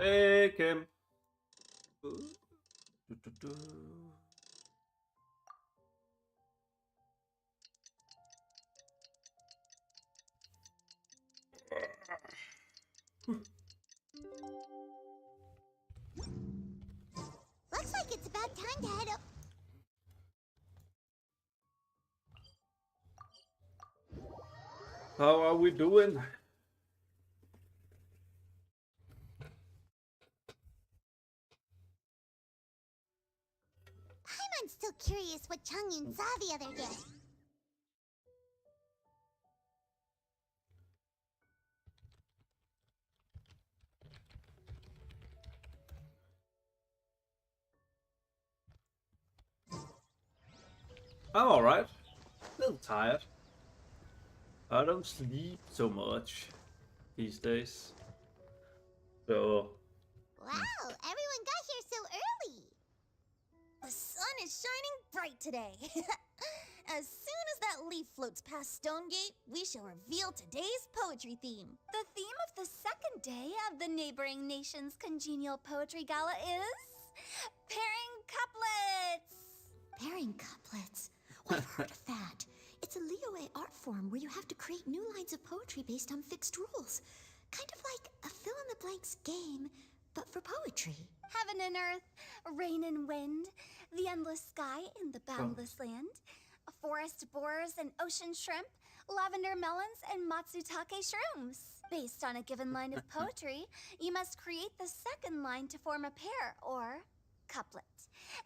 Take him. Looks like it's about time to head up. How are we doing? I'm still curious what Changyun saw the other day. I'm alright. A little tired. I don't sleep so much these days. So Wow, everyone got here so early. The sun is shining bright today. As soon as that leaf floats past Stonegate, we shall reveal today's poetry theme. The theme of the second day of the neighboring nation's congenial poetry gala is pairing couplets. Pairing couplets. Well, I've heard of that. It's a Liyue art form where you have to create new lines of poetry based on fixed rules. Kind of like a fill-in-the-blanks game, but for poetry. Heaven and earth, rain and wind, the endless sky and the boundless land, forest borers and ocean shrimp, lavender melons and matsutake shrooms. Based on a given line of poetry, you must create the second line to form a pair, or couplet.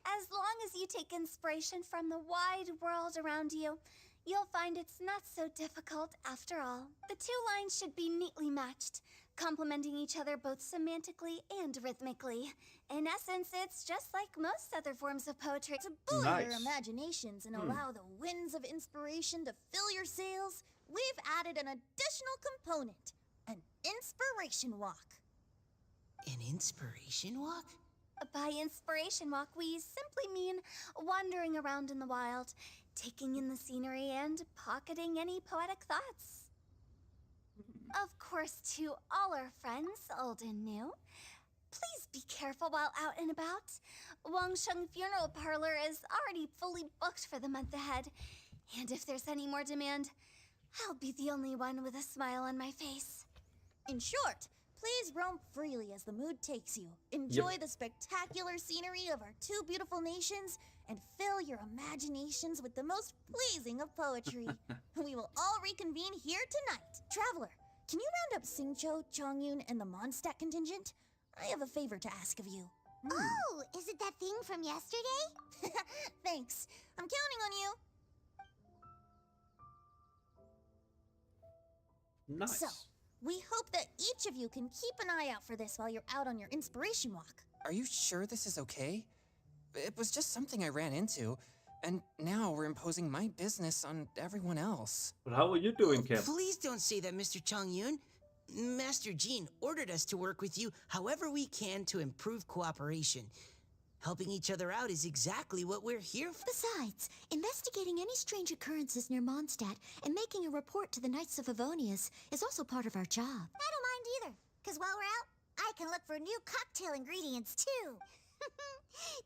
As long as you take inspiration from the wide world around you, you'll find it's not so difficult after all. The two lines should be neatly matched, complementing each other both semantically and rhythmically. In essence, it's just like most other forms of poetry. To buoy your Nice. imaginations and allow the winds of inspiration to fill your sails, we've added an additional component, an inspiration walk. An inspiration walk? By inspiration walk, we simply mean wandering around in the wild, taking in the scenery and pocketing any poetic thoughts. Of course, to all our friends, old and new, please be careful while out and about. Wangsheng Funeral Parlor is already fully booked for the month ahead, and if there's any more demand, I'll be the only one with a smile on my face. In short, please roam freely as the mood takes you. Enjoy the spectacular scenery of our two beautiful nations and fill your imaginations with the most pleasing of poetry. We will all reconvene here tonight. Traveler, can you round up Singcho, Chongyun, and the Mondstadt contingent? I have a favor to ask of you. Oh, is it that thing from yesterday? Thanks. I'm counting on you. nice. So, we hope that each of you can keep an eye out for this while you're out on your inspiration walk. Are you sure this is okay? It was just something I ran into, and now we're imposing my business on everyone else. But how are you doing, Kim? Please don't say that, Mr. Changyun. Master Jean ordered us to work with you however we can to improve cooperation. Helping each other out is exactly what we're here for. Besides, investigating any strange occurrences near Mondstadt and making a report to the Knights of Avonius is also part of our job. I don't mind either, because while we're out, I can look for new cocktail ingredients too.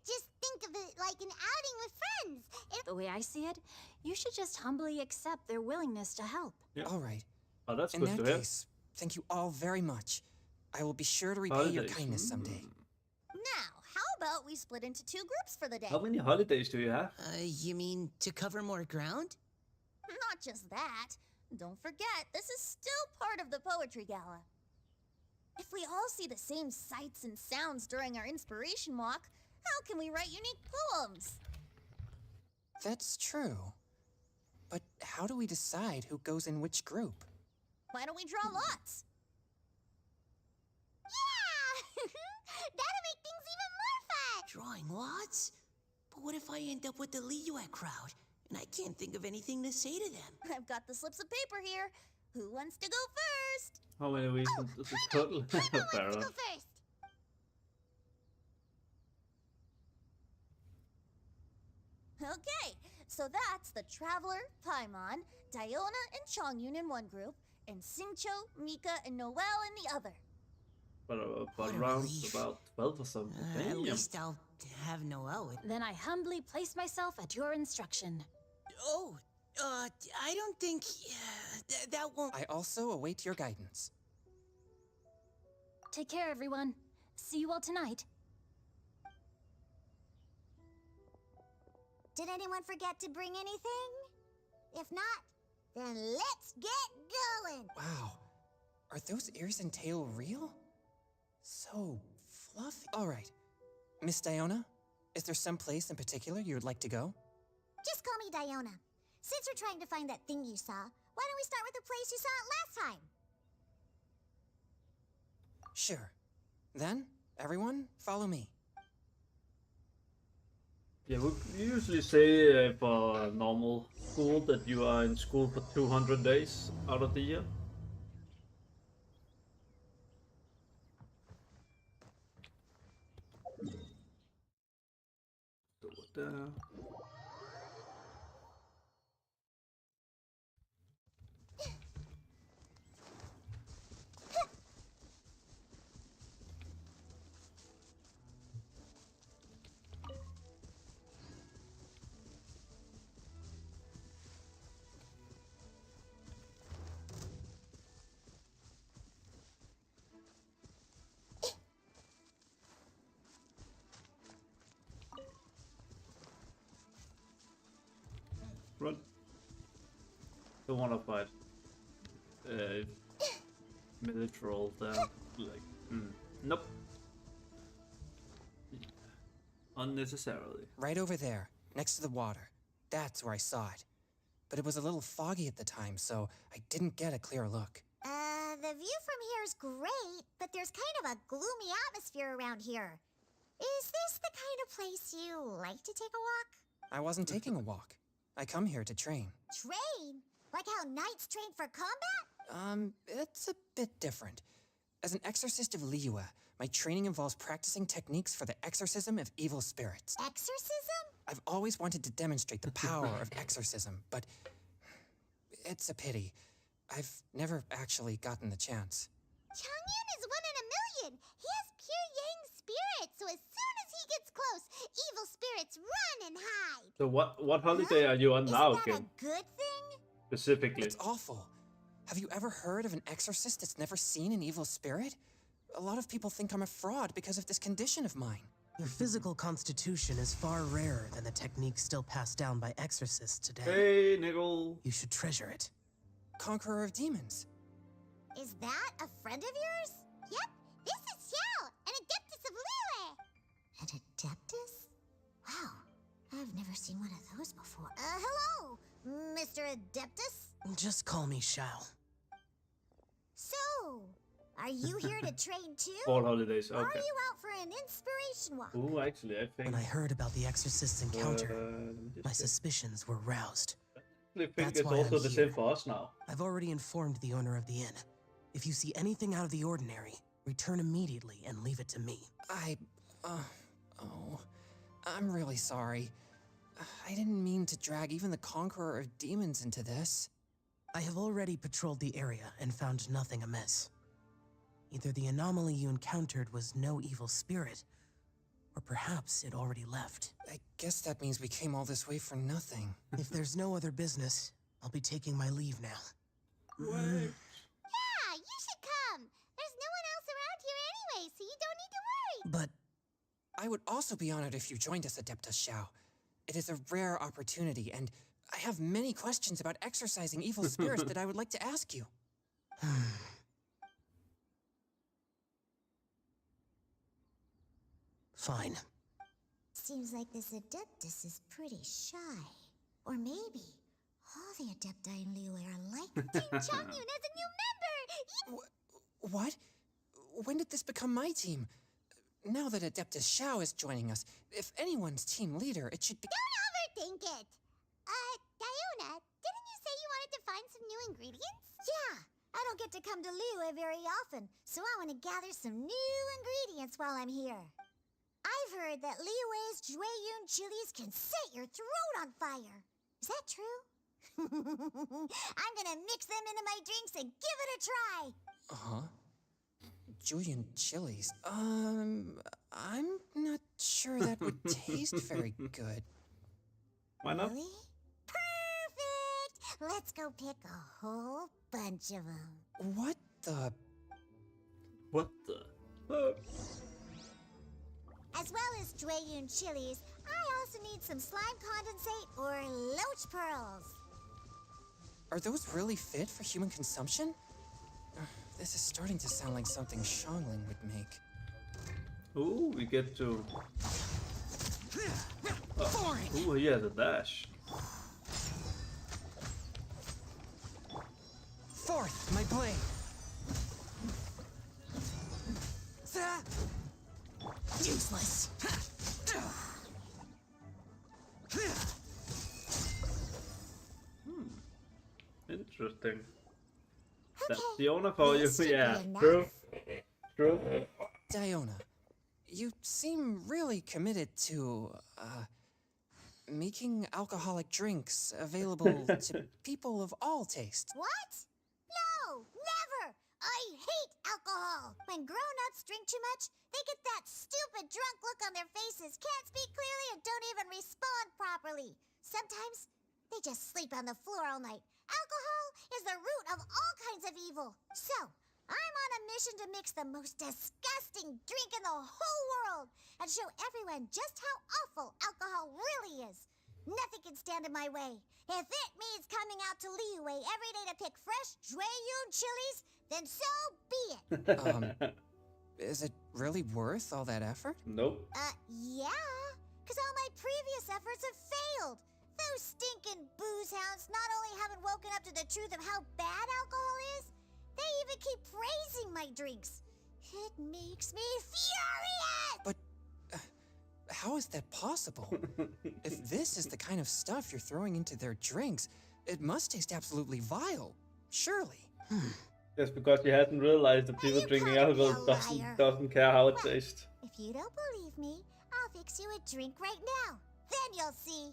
Just think of it like an outing with friends. The way I see it, you should just humbly accept their willingness to help. Yeah. All right. Oh, that's In good that to hear. case, thank you all very much. I will be sure to repay your Holidays. kindness someday. Now, how about we split into two groups for the day? How many holidays do you have? You mean to cover more ground? Not just that. Don't forget, this is still part of the Poetry Gala. If we all see the same sights and sounds during our inspiration walk, how can we write unique poems? That's true. But how do we decide who goes in which group? Why don't we draw lots? Yeah! That'll make things even more fun! Drawing lots? But what if I end up with the Liyue crowd, and I can't think of anything to say to them? I've got the slips of paper here. Who wants to go first? How many weeks Oh, does it Paimon! total? Paimon wants Fair to go enough. first! Okay, so that's the Traveler, Paimon, Diona, and Chongyun in one group, and Singcho, Mika, and Noelle in the other. But What a around relief. about 12 or something. At Damn. least I'll have Noelle with. Then I humbly place myself at your instruction. Oh, I don't think that won't. I also await your guidance. Take care, everyone. See you all tonight. Did anyone forget to bring anything? If not, then let's get going. Wow. Are those ears and tail real? So fluffy. All right. Miss Diona, is there some place in particular you would like to go? Just call me Diona. Since we're trying to find that thing you saw, why don't we start with the place you saw it last time? Sure. Then, everyone, follow me. Yeah, we usually say for normal school that you are in school for 200 days out of the year. So, run. Don't wanna fight. Militaral there. Like, nope. Unnecessarily. Right over there, next to the water. That's where I saw it. But it was a little foggy at the time, so I didn't get a clear look. The view from here is great, but there's kind of a gloomy atmosphere around here. Is this the kind of place you like to take a walk? I wasn't taking a walk. I come here to train. Train? Like how knights train for combat? It's a bit different. As an exorcist of Liyue, my training involves practicing techniques for the exorcism of evil spirits. Exorcism? I've always wanted to demonstrate the power of exorcism, but it's a pity. I've never actually gotten the chance. Changyun is 1 in a million. He has pure yang spirit, so as soon as he gets close, evil spirits run and hide. So what holiday are you on now, Isn't that Kim? a good thing? Specifically. It's awful. Have you ever heard of an exorcist that's never seen an evil spirit? A lot of people think I'm a fraud because of this condition of mine. Your physical constitution is far rarer than the techniques still passed down by exorcists today. Hey, Nickel. You should treasure it. Conqueror of demons. Is that a friend of yours? Yep, this is Xiao, an Adeptus of Liyue. An Adeptus? Wow, I've never seen one of those before. Hello, Mr. Adeptus? Just call me Shao. So, are you here to train too? Fall holidays, Or are okay. you out for an inspiration walk? Ooh, actually, I think... When I heard about the exorcist's encounter, let me just my check. suspicions were roused. I think That's it's why also I'm the here. same for us now. I've already informed the owner of the inn. If you see anything out of the ordinary, return immediately and leave it to me. I'm really sorry. I didn't mean to drag even the Conqueror of Demons into this. I have already patrolled the area and found nothing amiss. Either the anomaly you encountered was no evil spirit, or perhaps it already left. I guess that means we came all this way for nothing. If there's no other business, I'll be taking my leave now. Wait. Yeah, you should come. There's no one else around here anyway, so you don't need to worry. But I would also be honored if you joined us, Adeptus Shao. It is a rare opportunity, and I have many questions about exorcising evil spirits that I would like to ask you. fine. Seems like this Adeptus is pretty shy. Or maybe all the Adepti in Liyue are like Team Changyun as a new member! What? When did this become my team? Now that Adeptus Shao is joining us, if anyone's team leader, it should be— Don't overthink it! Diona, didn't you say you wanted to find some new ingredients? Yeah, I don't get to come to Liyue very often, so I want to gather some new ingredients while I'm here. I've heard that Liyue's Jueyun chilies can set your throat on fire. Is that true? I'm gonna mix them into my drinks and give it a try. Julian chilies. I'm not sure that would taste very good. Why not? Really? Perfect! Let's go pick a whole bunch of them. What the? What the? As well as Drayun chilies, I also need some slime condensate or loach pearls. Are those really fit for human consumption? This is starting to sound like something Xiangling would make. Ooh, we get to. Ooh, he has a dash. Forth, my blade! Useless. Interesting. Okay, That's the owner for you. this should be Yeah, enough. true. True. Diona, you seem really committed to, making alcoholic drinks available to people of all tastes. What? No, never! I hate alcohol! When grown-ups drink too much, they get that stupid drunk look on their faces, can't speak clearly, and don't even respond properly. Sometimes, they just sleep on the floor all night. Alcohol is the root of all kinds of evil. So, I'm on a mission to mix the most disgusting drink in the whole world and show everyone just how awful alcohol really is. Nothing can stand in my way. If it means coming out to Liyue every day to pick fresh Drayun chilies, then so be it. Is it really worth all that effort? Nope. Yeah, because all my previous efforts have failed. Those stinking booze hounds not only haven't woken up to the truth of how bad alcohol is, they even keep praising my drinks. It makes me furious! But how is that possible? If this is the kind of stuff you're throwing into their drinks, it must taste absolutely vile. Surely. Just because he hasn't realized that people you drinking called me a alcohol liar. doesn't care how it Well, tastes. If you don't believe me, I'll fix you a drink right now. Then you'll see.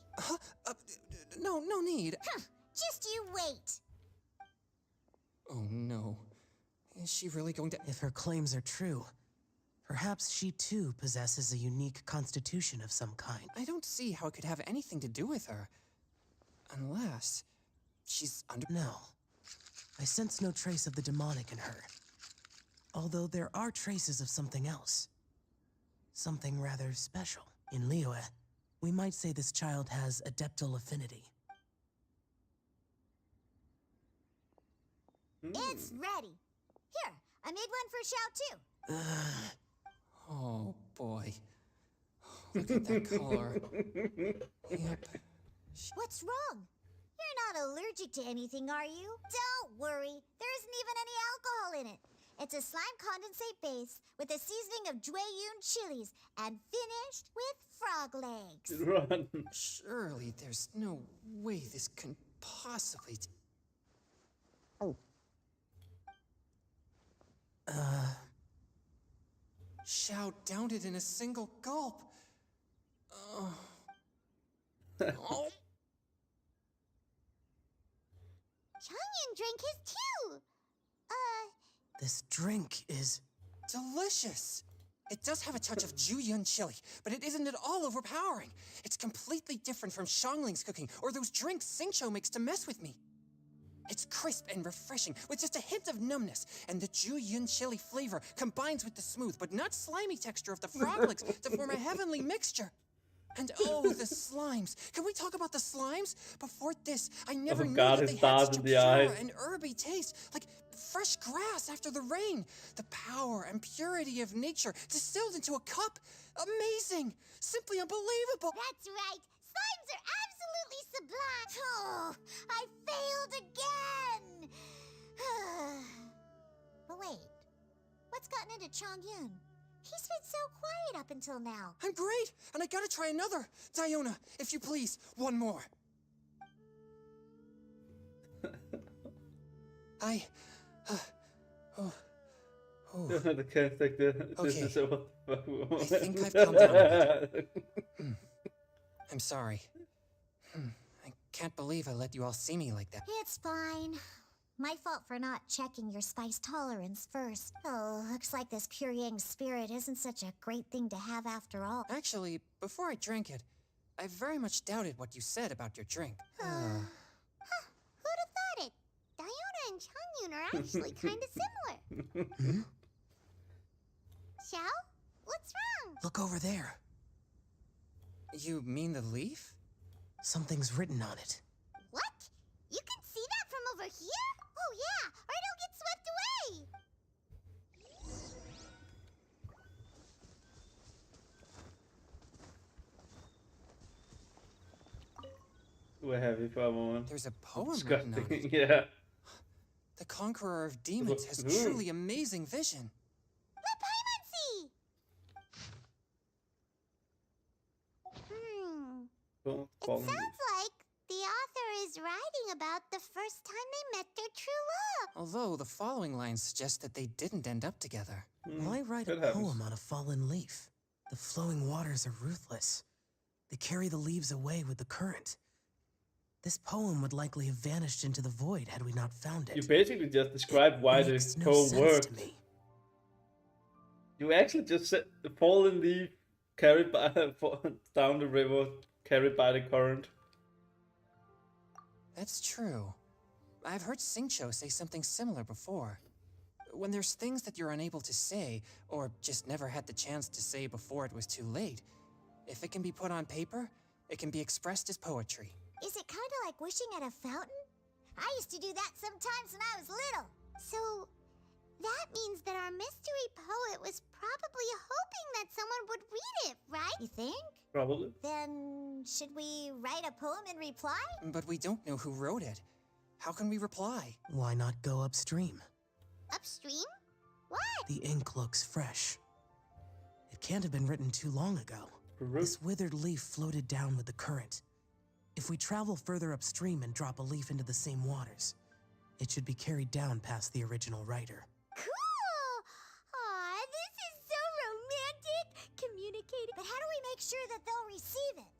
No need. Just you wait. Oh no. Is she really going to... If her claims are true, perhaps she too possesses a unique constitution of some kind. I don't see how it could have anything to do with her. Unless she's under... No, I sense no trace of the demonic in her. Although there are traces of something else. Something rather special. In Liyue, we might say this child has adeptal affinity. It's ready. Here, I made one for Xiao too. Oh boy. Look at that color. Yep. What's wrong? You're not allergic to anything, are you? Don't worry. There isn't even any alcohol in it. It's a slime condensate base with a seasoning of Drayun chilies and finished with frog legs. Run. Surely there's no way this can possibly... Xiao downed it in a single gulp. Oh. Changyan drank his too. This drink is... Delicious! It does have a touch of Julian chili, but it isn't at all overpowering. It's completely different from Xiangling's cooking or those drinks Xingqiu makes to mess with me. It's crisp and refreshing, with just a hint of numbness, and the Julian chili flavor combines with the smooth but not slimy texture of the frog legs to form a heavenly mixture. And oh, the slimes! Can we talk about the slimes? Before this, I never knew God, that his they had stars such a in the pure eye. and herby taste, like fresh grass after the rain. The power and purity of nature distilled into a cup. Amazing! Simply unbelievable! That's right. Slimes are absolutely sublime. Oh, I failed again. But wait, what's gotten into Chongyun? He's been so quiet up until now. I'm great, and I gotta try another. Diona, if you please, one more. The can't take this. Okay. This is what I think I've calmed down a bit. I'm sorry. I can't believe I let you all see me like that. It's fine. My fault for not checking your spice tolerance first. Oh, looks like this pure yang spirit isn't such a great thing to have after all. Actually, before I drank it, I very much doubted what you said about your drink. Who'd have thought it? Diona and Changyun are actually kind of similar. Xiao? What's wrong? Look over there. You mean the leaf? Something's written on it. What? You can see that from over here? Oh yeah, or it'll get swept away! We're heavy for a moment. There's a poem written on Disgusting. it. Yeah. The Conqueror of Demons has Ooh. truly amazing vision. Let Paimon see! Don't It fall sounds like the author is writing about the first time they met their true love. Although the following lines suggest that they didn't end up together. Why write a it happens. poem on a fallen leaf? The flowing waters are ruthless. They carry the leaves away with the current. This poem would likely have vanished into the void had we not found it. You basically just described why It makes the no poem sense worked. to me. You actually just said the fallen leaf carried by down the river, carried by the current. That's true. I've heard Xingqiu say something similar before. When there's things that you're unable to say, or just never had the chance to say before it was too late, if it can be put on paper, it can be expressed as poetry. Is it kind of like wishing at a fountain? I used to do that sometimes when I was little. So, that means that our mystery poet was probably hoping that someone would read it, right? You think? Probably. Then, should we write a poem in reply? But we don't know who wrote it. How can we reply? Why not go upstream? Upstream? What? The ink looks fresh. It can't have been written too long ago. This withered leaf floated down with the current. If we travel further upstream and drop a leaf into the same waters, it should be carried down past the original writer. Cool! Aw, this is so romantic! Communicating. But how do we make sure that they'll receive it?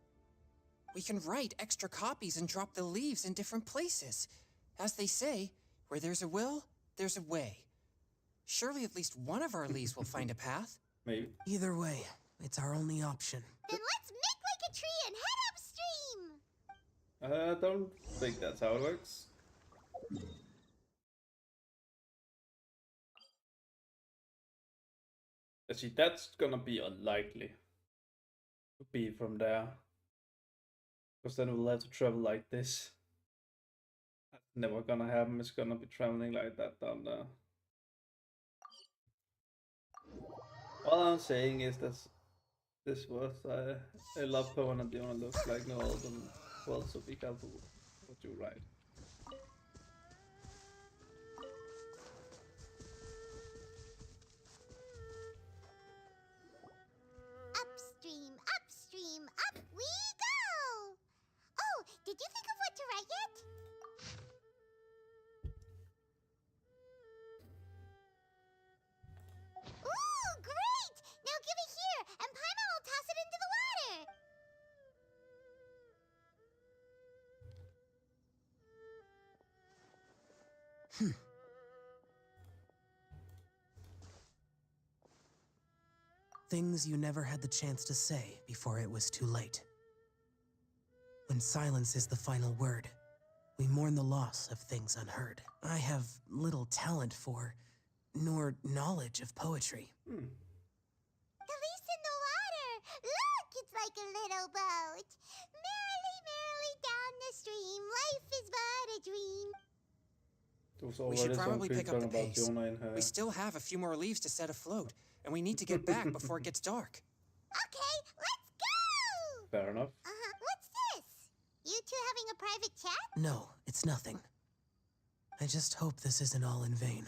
We can write extra copies and drop the leaves in different places. As they say, where there's a will, there's a way. Surely at least one of our leaves will find a path. Maybe. Either way, it's our only option. Then let's make like a tree and head upstream! I don't think that's how it works. See, that's gonna be unlikely to be from there. Because then we'll have to travel like this. That's never gonna happen. It's gonna be traveling like that down there. All I'm saying is that this was I love poem and Diona looks like no album. Well, so be careful what you write. Upstream, upstream, up we go! Oh, did you think of what to write yet? Ooh, great! Now give it here, and Paimon will toss it into the water! Things you never had the chance to say before it was too late. When silence is the final word, we mourn the loss of things unheard. I have little talent for, nor knowledge of poetry. The leaf's in the water! Look, it's like a little boat! Merrily, merrily down the stream, life is but a dream. We should probably pick up the about pace. Diona in her. We still have a few more leaves to set afloat, and we need to get back before it gets dark. Okay, let's go! Fair enough. What's this? You two having a private chat? No, it's nothing. I just hope this isn't all in vain.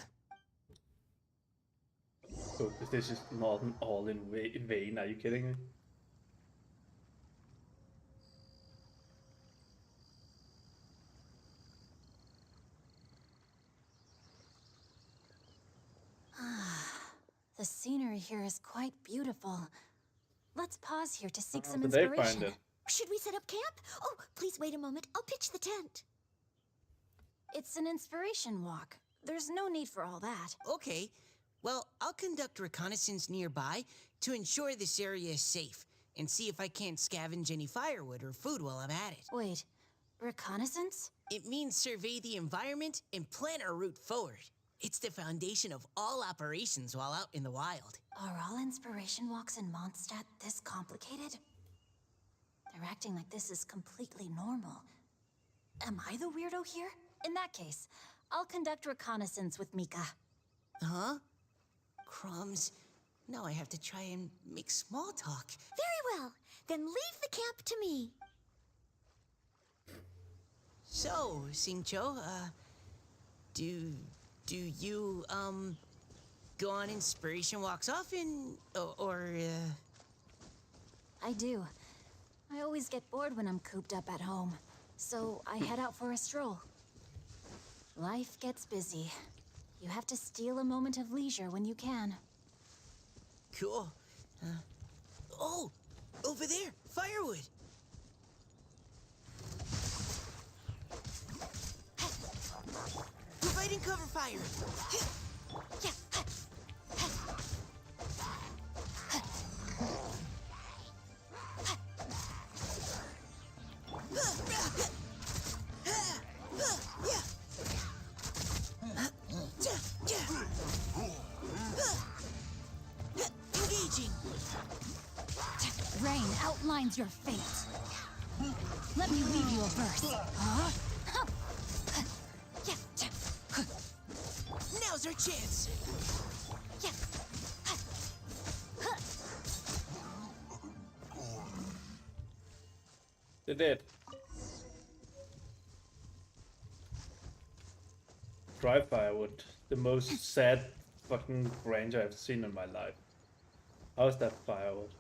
So this is not all in vain. Are you kidding me? The scenery here is quite beautiful. Let's pause here to seek How some did they inspiration. find it? Should we set up camp? Oh, please wait a moment. I'll pitch the tent. It's an inspiration walk. There's no need for all that. Okay. Well, I'll conduct reconnaissance nearby to ensure this area is safe and see if I can't scavenge any firewood or food while I'm at it. Wait, reconnaissance? It means survey the environment and plan our route forward. It's the foundation of all operations while out in the wild. Are all inspiration walks in Mondstadt this complicated? They're acting like this is completely normal. Am I the weirdo here? In that case, I'll conduct reconnaissance with Mika. Huh? Crumbs. Now I have to try and make small talk. Very well. Then leave the camp to me. So, Xingqiu, do you, go on inspiration walks often, or I do. I always get bored when I'm cooped up at home, so I head out for a stroll. Life gets busy. You have to steal a moment of leisure when you can. Cool. Oh, over there, firewood. Providing cover fire. Engaging. Rain outlines your fate. Let me leave you a verse. Huh? Now's our chance. They did. Dry firewood. The most sad fucking ranger I've seen in my life. How's that firewood?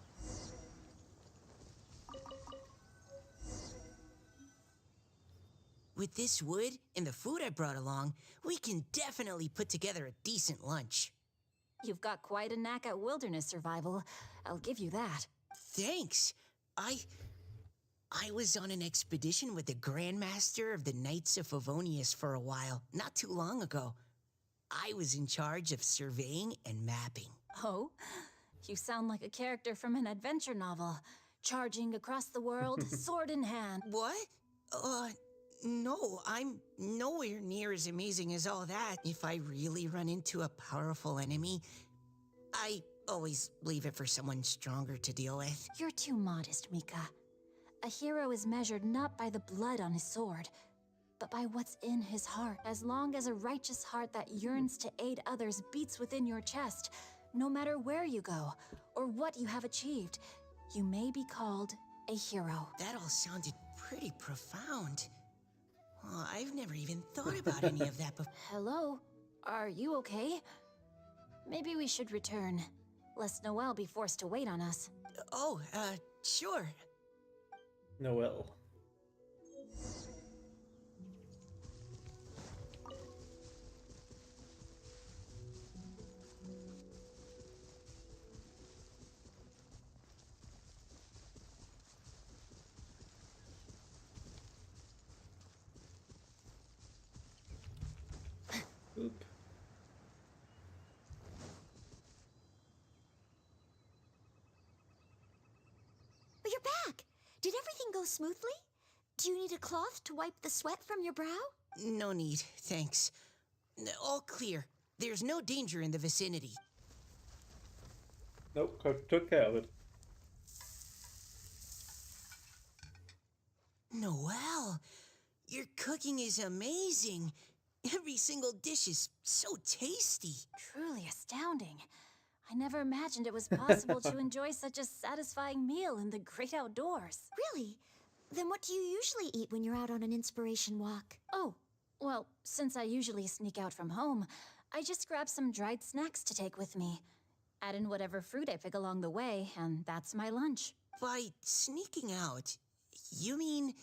With this wood and the food I brought along, we can definitely put together a decent lunch. You've got quite a knack at wilderness survival. I'll give you that. Thanks. I was on an expedition with the Grandmaster of the Knights of Favonius for a while, not too long ago. I was in charge of surveying and mapping. Oh? You sound like a character from an adventure novel. Charging across the world, sword in hand. What? No, I'm nowhere near as amazing as all that. If I really run into a powerful enemy, I always leave it for someone stronger to deal with. You're too modest, Mika. A hero is measured not by the blood on his sword, but by what's in his heart. As long as a righteous heart that yearns to aid others beats within your chest, no matter where you go or what you have achieved, you may be called a hero. That all sounded pretty profound. Oh, I've never even thought about any of that before. Hello? Are you okay? Maybe we should return, lest Noelle be forced to wait on us. Oh, sure. Noel. Oop. But you're back. Did everything go smoothly? Do you need a cloth to wipe the sweat from your brow? No need, thanks. All clear. There's no danger in the vicinity. Nope, Cook took care of it. Noelle, your cooking is amazing. Every single dish is so tasty. Truly astounding. I never imagined it was possible to enjoy such a satisfying meal in the great outdoors. Really? Then what do you usually eat when you're out on an inspiration walk? Oh, well, since I usually sneak out from home, I just grab some dried snacks to take with me. Add in whatever fruit I pick along the way, and that's my lunch. By sneaking out, you mean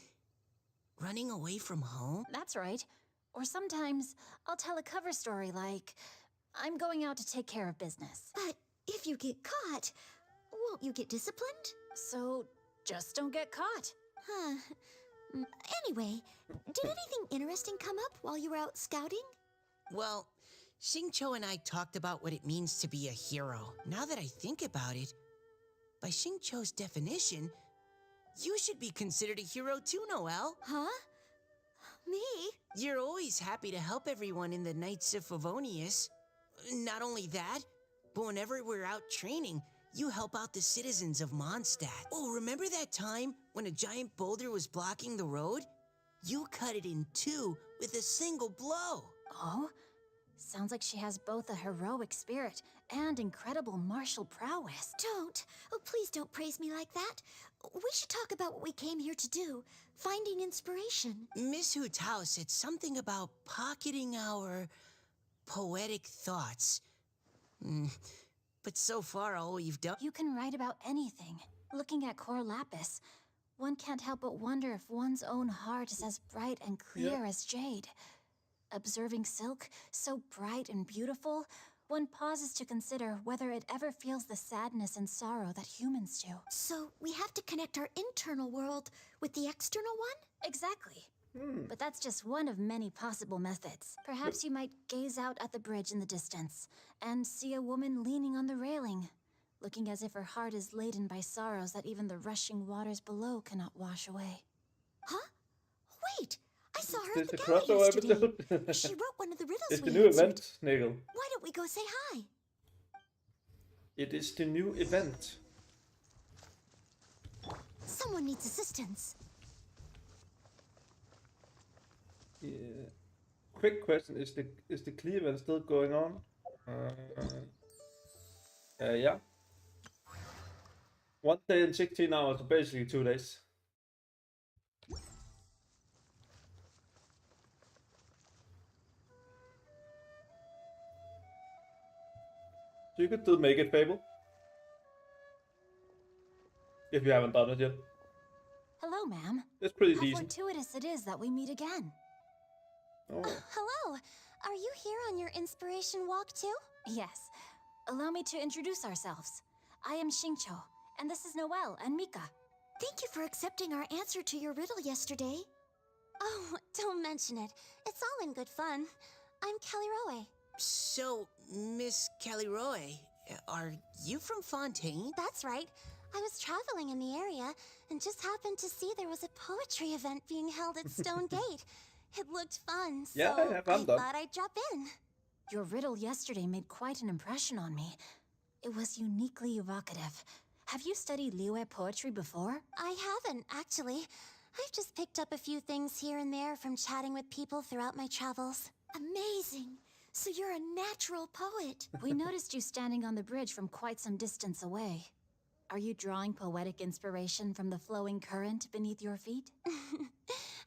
running away from home? That's right. Or sometimes I'll tell a cover story like, I'm going out to take care of business. But if you get caught, won't you get disciplined? So just don't get caught. Huh. Anyway, did anything interesting come up while you were out scouting? Well, Xingqiu and I talked about what it means to be a hero. Now that I think about it, by Xingqiu's definition, you should be considered a hero too, Noelle. Huh? Me? You're always happy to help everyone in the Knights of Favonius. Not only that, but whenever we're out training, you help out the citizens of Mondstadt. Oh, remember that time when a giant boulder was blocking the road? You cut it in two with a single blow. Oh? Sounds like she has both a heroic spirit and incredible martial prowess. Don't. Oh, please don't praise me like that. We should talk about what we came here to do. Finding inspiration. Miss Hu Tao said something about pocketing our poetic thoughts. But so far, all we've done... You can write about anything. Looking at Cor Lapis, one can't help but wonder if one's own heart is as bright and clear as jade. Observing silk, so bright and beautiful, one pauses to consider whether it ever feels the sadness and sorrow that humans do. So we have to connect our internal world with the external one? Exactly. But that's just one of many possible methods. Perhaps you might gaze out at the bridge in the distance and see a woman leaning on the railing, looking as if her heart is laden by sorrows that even the rushing waters below cannot wash away. Huh? Wait! I saw her This at the the gala crossover yesterday. episode? She wrote one of the riddles It's we the new answered. event, Nigel. Why don't we go say hi? It is the new event. Someone needs assistance. Yeah. Quick question: is the clear event still going on? Yeah. 1 day and 16 hours, so basically 2 days. So you could still make it, Fable. If you haven't done it yet. Hello, ma'am. It's pretty How decent. fortuitous it is that we meet again. Oh. Hello. Are you here on your inspiration walk too? Yes. Allow me to introduce ourselves. I am Xingqiu, and this is Noelle and Mika. Thank you for accepting our answer to your riddle yesterday. Oh, don't mention it. It's all in good fun. I'm Kelly Roe. So, Miss Caliroy, are you from Fontaine? That's right. I was traveling in the area and just happened to see there was a poetry event being held at Stone Gate. It looked fun, so Yeah, I thought I'd drop in. Your riddle yesterday made quite an impression on me. It was uniquely evocative. Have you studied Liyue poetry before? I haven't, actually. I've just picked up a few things here and there from chatting with people throughout my travels. Amazing. So you're a natural poet. We noticed you standing on the bridge from quite some distance away. Are you drawing poetic inspiration from the flowing current beneath your feet?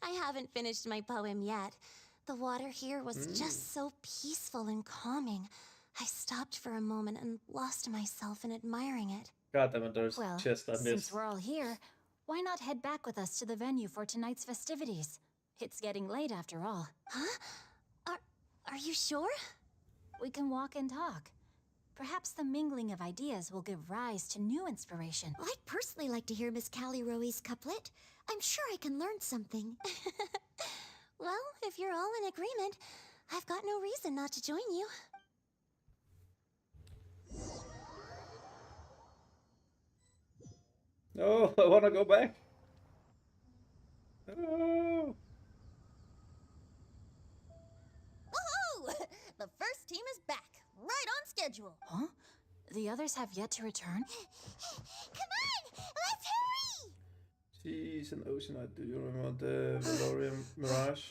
I haven't finished my poem yet. The water here was just so peaceful and calming. I stopped for a moment and lost myself in admiring it. God damn it, there's Well, chest I since missed. we're all here, why not head back with us to the venue for tonight's festivities? It's getting late after all. Huh? Are you sure? We can walk and talk. Perhaps the mingling of ideas will give rise to new inspiration. I'd personally like to hear Miss Callie Roe's couplet. I'm sure I can learn something. Well, if you're all in agreement, I've got no reason not to join you. No, I wanna go back. No. Woohoo! The first team is back, right on schedule. Huh? The others have yet to return? Come on! Let's hurry! Seas and ocean. Do you remember the Valorian Mirage?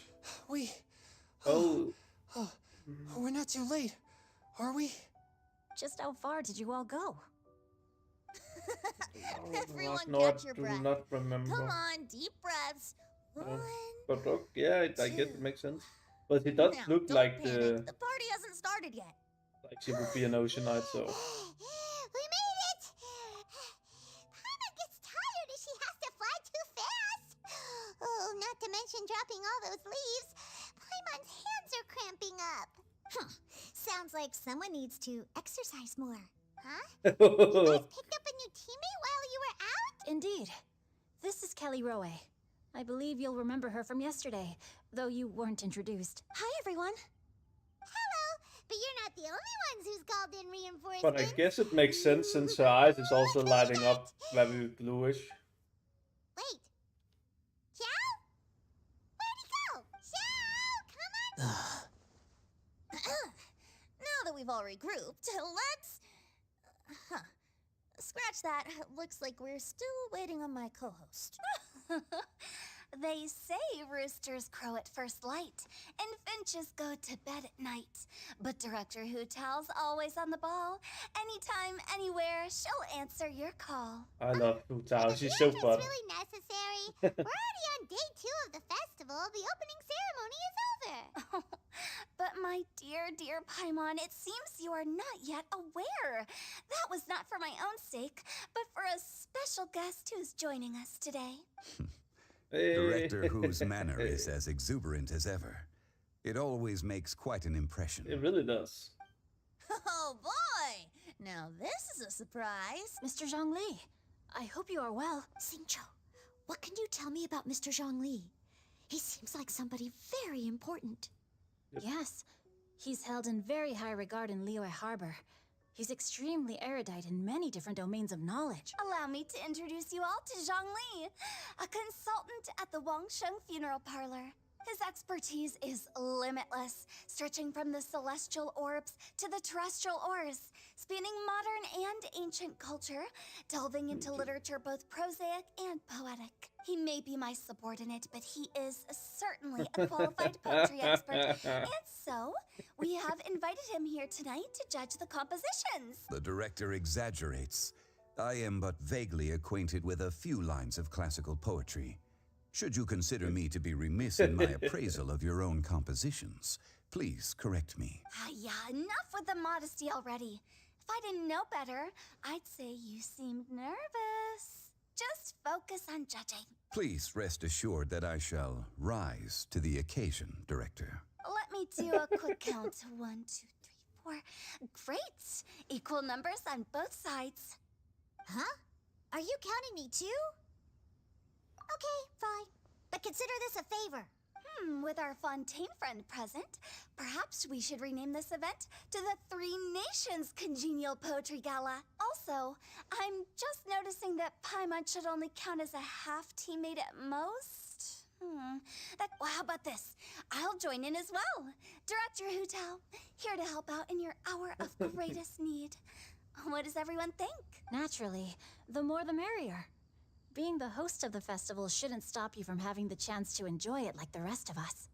We... Oh. We're not too late, are we? Just how far did you all go? Everyone no, catch I your do breath. not remember. Come on, deep breaths. One. But look, yeah, I guess it makes sense. But he does Now, look don't like panic. the The party hasn't started yet. like she would be an ocean knight. So We made it! Paimon gets tired if she has to fly too fast. Oh, not to mention dropping all those leaves. Paimon's hands are cramping up. Sounds like someone needs to exercise more. Huh? You guys picked up a new teammate while you were out? Indeed. This is Kelly Roe. I believe you'll remember her from yesterday, though you weren't introduced. Hi, everyone. Hello, but you're not the only ones who's called in reinforcements. But I guess it makes sense since her eyes is also lighting up very bluish. Wait. Xiao? Where'd he go? Xiao, come on. Now that we've all regrouped, let's... Scratch that. Looks like we're still waiting on my co-host. They say roosters crow at first light, and finches go to bed at night. But Director Hu Tao's always on the ball. Anytime, anywhere, she'll answer your call. I love Hu Tao. If She's you so think fun. it's really necessary. We're already on day 2 of the festival. The opening ceremony is over. But my dear, dear Paimon, it seems you are not yet aware. That was not for my own sake, but for a special guest who's joining us today. Director Whose manner is as exuberant as ever. It always makes quite an impression. It really does. Oh boy! Now this is a surprise. Mr. Zhongli, I hope you are well. Xingqiu, what can you tell me about Mr. Zhongli? He seems like somebody very important. Yes, he's held in very high regard in Liyue Harbor. He's extremely erudite in many different domains of knowledge. Allow me to introduce you all to Zhang Li, a consultant at the Wangsheng Funeral Parlor. His expertise is limitless, stretching from the celestial orbs to the terrestrial ores, spanning modern and ancient culture, delving into literature both prosaic and poetic. He may be my subordinate, but he is certainly a qualified poetry expert. And so, we have invited him here tonight to judge the compositions. The director exaggerates. I am but vaguely acquainted with a few lines of classical poetry. Should you consider me to be remiss in my appraisal of your own compositions, please correct me. Yeah, enough with the modesty already. If I didn't know better, I'd say you seemed nervous. Just focus on judging. Please rest assured that I shall rise to the occasion, Director. Let me do a quick count. 1, 2, 3, 4. Great! Equal numbers on both sides. Huh? Are you counting me too? Okay, fine. But consider this a favor. With our Fontaine friend present, perhaps we should rename this event to the Three Nations Congenial Poetry Gala. Also, I'm just noticing that Paimon should only count as a half teammate at most. Well, how about this? I'll join in as well. Director Hu Tao, here to help out in your hour of greatest need. What does everyone think? Naturally, the more the merrier. Being the host of the festival shouldn't stop you from having the chance to enjoy it like the rest of us.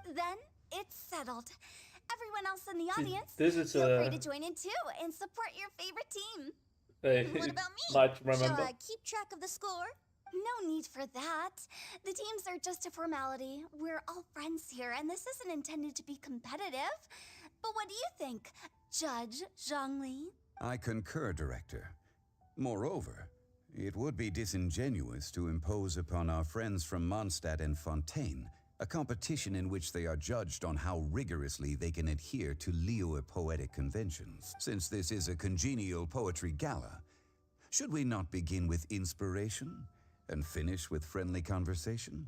Then it's settled. Everyone else in the audience, this is feel free to join in too and support your favorite team. What about me? Might Shall remember. I keep track of the score? No need for that. The teams are just a formality. We're all friends here, and this isn't intended to be competitive. But what do you think, Judge Zhongli? I concur, Director. Moreover, it would be disingenuous to impose upon our friends from Mondstadt and Fontaine a competition in which they are judged on how rigorously they can adhere to Liyue poetic conventions. Since this is a congenial poetry gala, should we not begin with inspiration and finish with friendly conversation?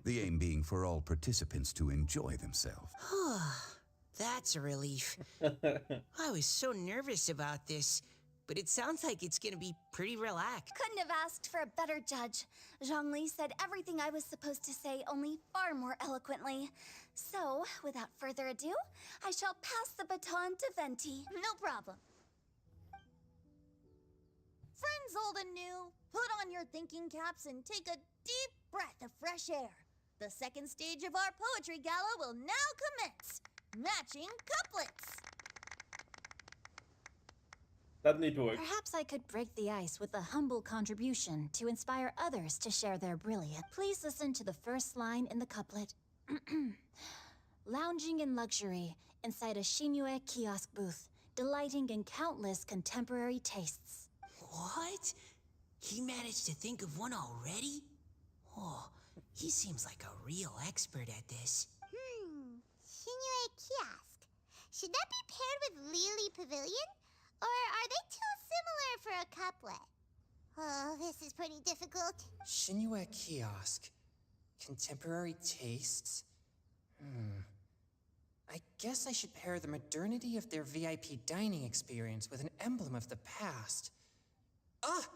The aim being for all participants to enjoy themselves. That's a relief. I was so nervous about this, but it sounds like it's gonna be pretty relaxed. Couldn't have asked for a better judge. Zhongli said everything I was supposed to say, only far more eloquently. So, without further ado, I shall pass the baton to Venti. No problem. Friends old and new, put on your thinking caps and take a deep breath of fresh air. The second stage of our poetry gala will now commence. Matching couplets. That need to work. Perhaps I could break the ice with a humble contribution to inspire others to share their brilliance. Please listen to the first line in the couplet. Lounging in luxury inside a Shinue kiosk booth, delighting in countless contemporary tastes. What? He managed to think of one already? Oh, he seems like a real expert at this. Shinue Kiosk. Should that be paired with Lily Pavilion? Or are they too similar for a couplet? Oh, this is pretty difficult. Shinue Kiosk. Contemporary tastes? I guess I should pair the modernity of their VIP dining experience with an emblem of the past. Ah!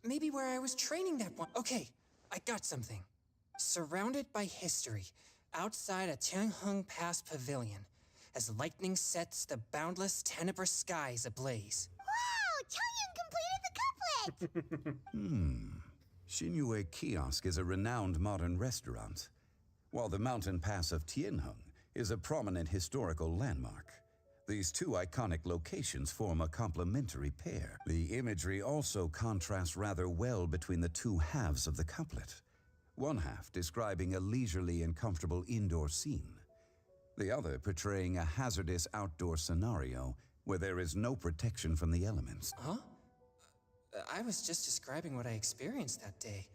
Maybe where I was training that one. Okay, I got something. Surrounded by history, outside a Tianheng Pass pavilion, as lightning sets the boundless tenebrous skies ablaze. Wow, Chongyun completed the couplet! Xinyue Kiosk is a renowned modern restaurant, while the mountain pass of Tianheng is a prominent historical landmark. These two iconic locations form a complementary pair. The imagery also contrasts rather well between the two halves of the couplet. One half describing a leisurely and comfortable indoor scene, the other portraying a hazardous outdoor scenario where there is no protection from the elements. Huh? I was just describing what I experienced that day.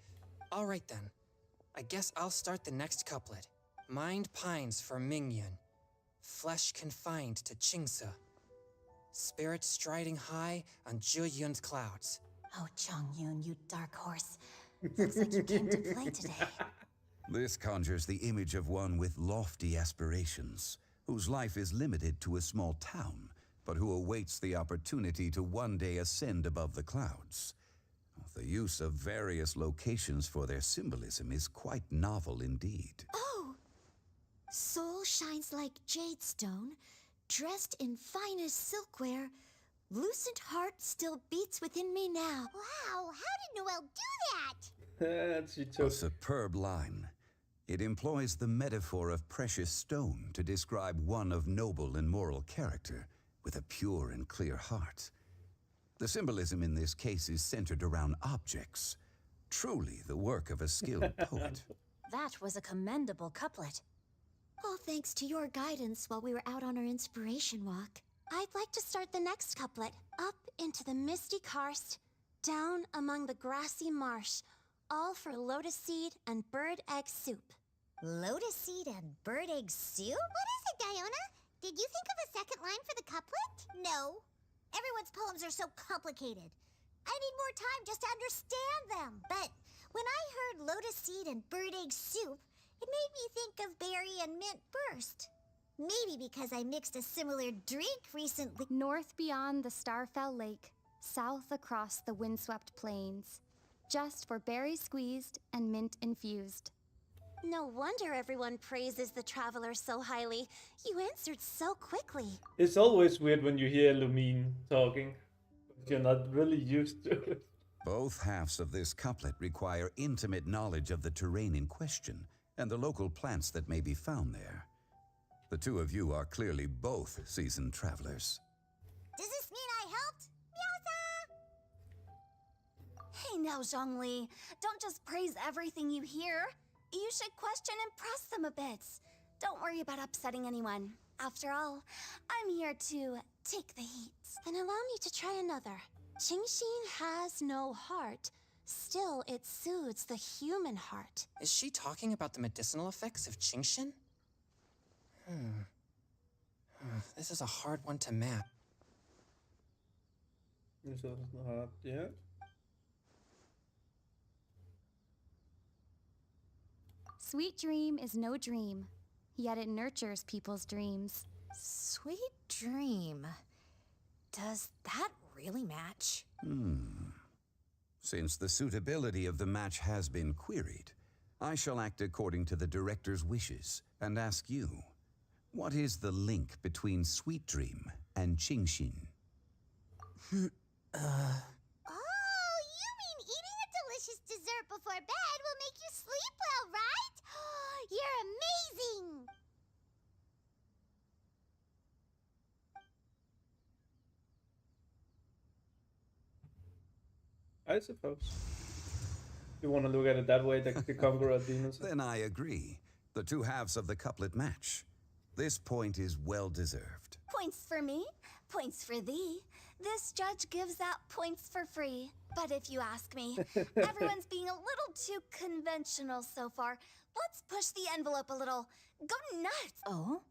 All right then. I guess I'll start the next couplet. Mind pines for Mingyun. Flesh confined to Qingse. Spirit striding high on Zheyun's clouds. Oh, Chongyun, you dark horse. Looks like you came to play today. This conjures the image of one with lofty aspirations, whose life is limited to a small town, but who awaits the opportunity to one day ascend above the clouds. The use of various locations for their symbolism is quite novel indeed. Oh! Soul shines like jade stone, dressed in finest silkware. Lucent heart still beats within me now. Wow, how did Noelle do that? She A took superb line. It employs the metaphor of precious stone to describe one of noble and moral character, with a pure and clear heart. The symbolism in this case is centered around objects, truly the work of a skilled poet. That was a commendable couplet. All thanks to your guidance while we were out on our inspiration walk. I'd like to start the next couplet. Up into the misty karst, down among the grassy marsh, all for lotus seed and bird egg soup. Lotus seed and bird egg soup? What is it, Diona? Did you think of a second line for the couplet? No. Everyone's poems are so complicated. I need more time just to understand them. But when I heard lotus seed and bird egg soup, it made me think of berry and mint burst. Maybe because I mixed a similar drink recently. North beyond the Starfell Lake, south across the windswept plains. Just for berry squeezed and mint infused. No wonder everyone praises the traveler so highly. You answered so quickly. It's always weird when you hear Lumine talking. You're not really used to it. Both halves of this couplet require intimate knowledge of the terrain in question and the local plants that may be found there. The two of you are clearly both seasoned travelers. Does this mean I helped? Meowsa! Hey now, Zhongli. Don't just praise everything you hear. You should question and press them a bit. Don't worry about upsetting anyone. After all, I'm here to take the heat. Then allow me to try another. Qingxin has no heart. Still, it soothes the human heart. Is she talking about the medicinal effects of Qingshin? This is a hard one to map. This is hard, yeah. Sweet dream is no dream, yet it nurtures people's dreams. Sweet dream. Does that really match? Since the suitability of the match has been queried, I shall act according to the director's wishes and ask you, what is the link between Sweet Dream and Qingxin? Oh, you mean eating a delicious dessert before bed will make you sleep well, right? You're amazing! I suppose. You want to look at it that way, the Conqueror Demons? Then I agree. The two halves of the couplet match. This point is well deserved. Points for me, points for thee. This judge gives out points for free. But if you ask me, everyone's being a little too conventional so far. Let's push the envelope a little. Go nuts! Oh?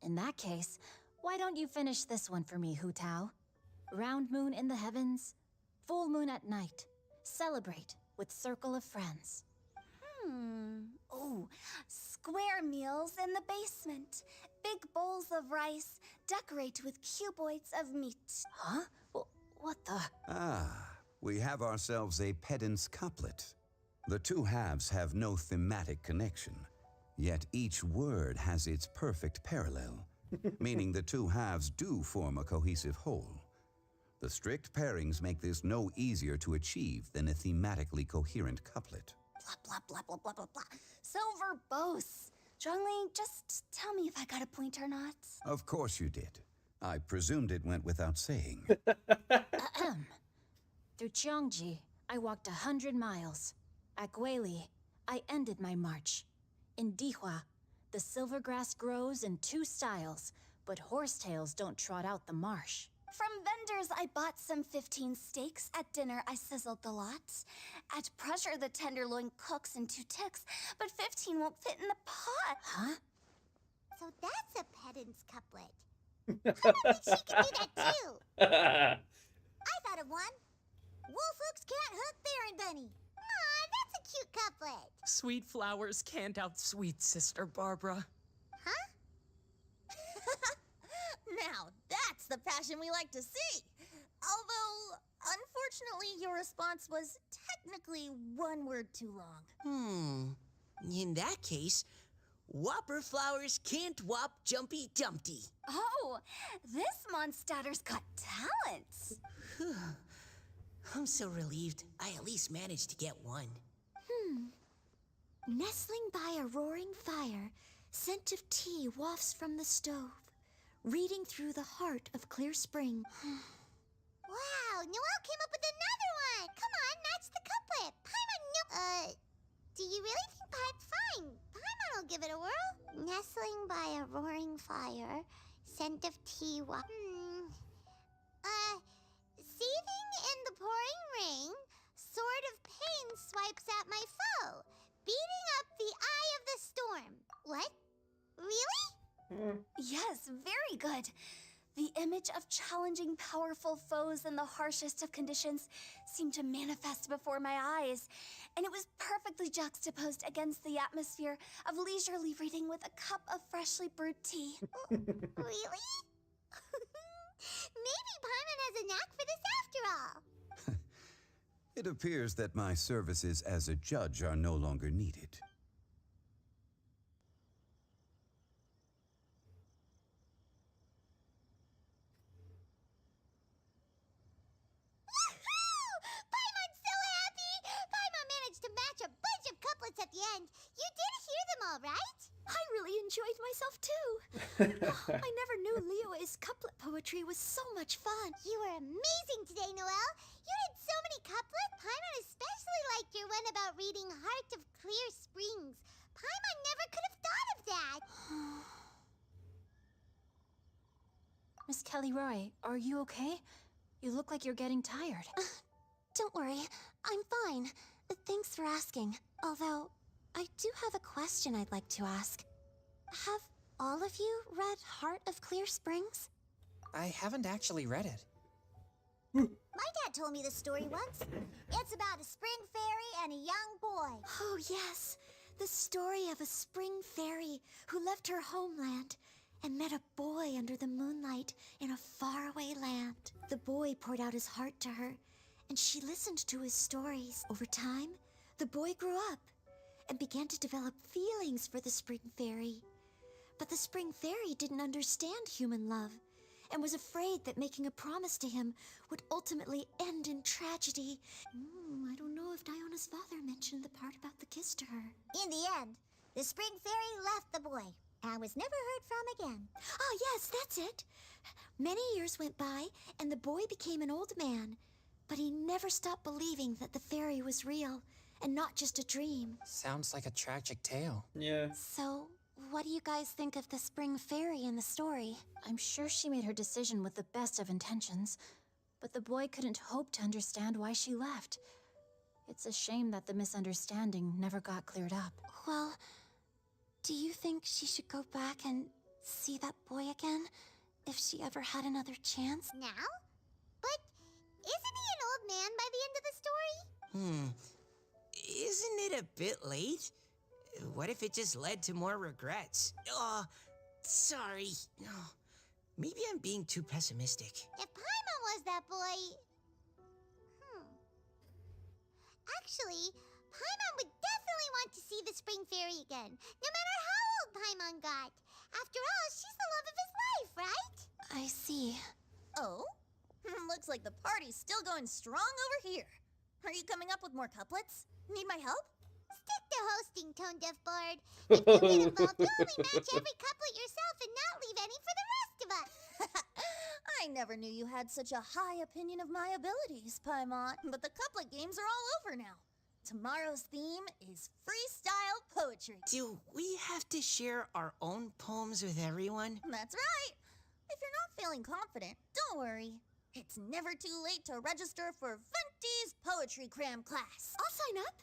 In that case, why don't you finish this one for me, Hu Tao? Round moon in the heavens, full moon at night. Celebrate with circle of friends. Oh, square meals in the basement. Big bowls of rice, decorate with cuboids of meat. Huh? What the? Ah, we have ourselves a pedant's couplet. The two halves have no thematic connection, yet each word has its perfect parallel, meaning the two halves do form a cohesive whole. The strict pairings make this no easier to achieve than a thematically coherent couplet. Blah, blah, blah, blah, blah, blah, blah. So verbose. Zhongli, just tell me if I got a point or not. Of course you did. I presumed it went without saying. Ahem. Through Cheongji, I walked 100 miles. At Guili, I ended my march. In Dihua, the silver grass grows in 2 styles, but horsetails don't trot out the marsh. From vendors, I bought some 15 steaks. At dinner, I sizzled the lots. At pressure, the tenderloin cooks in 2 ticks, but 15 won't fit in the pot. Huh? So that's a pedant's couplet. I think she can do that too. I thought of one. Wolf hooks can't hook Baron Bunny. Aw, that's a cute couplet. Sweet flowers can't outsweet Sister Barbara. Huh? Now, that's the passion we like to see. Although, unfortunately, your response was technically 1 word too long. In that case, Whopper flowers can't whop Jumpy Dumpty. Oh, this monster's got talent. I'm so relieved. I at least managed to get one. Nestling by a roaring fire, scent of tea wafts from the stove, reading through the heart of Clear Spring. Wow, Noelle came up with another one. Come on, match the couplet. Paimon, no. Do you really think fine? Paimon will give it a whirl. Nestling by a roaring fire, scent of tea. Seething in the pouring rain, sword of pain swipes at my foe, beating up the eye of the storm. What? Really? Yes, very good. The image of challenging powerful foes in the harshest of conditions seemed to manifest before my eyes, and it was perfectly juxtaposed against the atmosphere of leisurely reading with a cup of freshly brewed tea. Really? Maybe Paimon has a knack for this after all. It appears that my services as a judge are no longer needed. Paimon's so happy! Paimon managed to match a bunch of couplets at the end. You did hear them all, right? I really enjoyed myself too. I never knew Liyue's couplet poetry was so much fun. You were amazing today, Noelle. You did so many couplets. Paimon especially liked your one about reading Heart of Clear Springs. Paimon never could have thought of that. Miss Kelly Roy, are you okay? You look like you're getting tired. Don't worry, I'm fine. Thanks for asking. Although, I do have a question I'd like to ask. Have all of you read Heart of Clear Springs? I haven't actually read it. My dad told me the story once. It's about a spring fairy and a young boy. Oh, yes. The story of a spring fairy who left her homeland and met a boy under the moonlight in a faraway land. The boy poured out his heart to her, and she listened to his stories. Over time, the boy grew up and began to develop feelings for the spring fairy. But the spring fairy didn't understand human love and was afraid that making a promise to him would ultimately end in tragedy. I don't know if Diona's father mentioned the part about the kiss to her. In the end, the spring fairy left the boy and was never heard from again. Oh, yes, that's it. Many years went by, and the boy became an old man. But he never stopped believing that the fairy was real and not just a dream. Sounds like a tragic tale. Yeah. So, what do you guys think of the spring fairy in the story? I'm sure she made her decision with the best of intentions, but the boy couldn't hope to understand why she left. It's a shame that the misunderstanding never got cleared up. Well, do you think she should go back and see that boy again if she ever had another chance? Now? But isn't he an old man by the end of the story? Wasn't it a bit late? What if it just led to more regrets? Oh, sorry. Oh, maybe I'm being too pessimistic. If Paimon was that boy... Actually, Paimon would definitely want to see the Spring Fairy again, no matter how old Paimon got. After all, she's the love of his life, right? I see. Oh? Looks like the party's still going strong over here. Are you coming up with more couplets? Need my help? Stick to hosting, Tone Deaf Bard. If you get involved, you'll only match every couplet yourself and not leave any for the rest of us. I never knew you had such a high opinion of my abilities, Paimon. But the couplet games are all over now. Tomorrow's theme is freestyle poetry. Do we have to share our own poems with everyone? That's right. If you're not feeling confident, don't worry. It's never too late to register for Venti's Poetry Cram class. I'll sign up.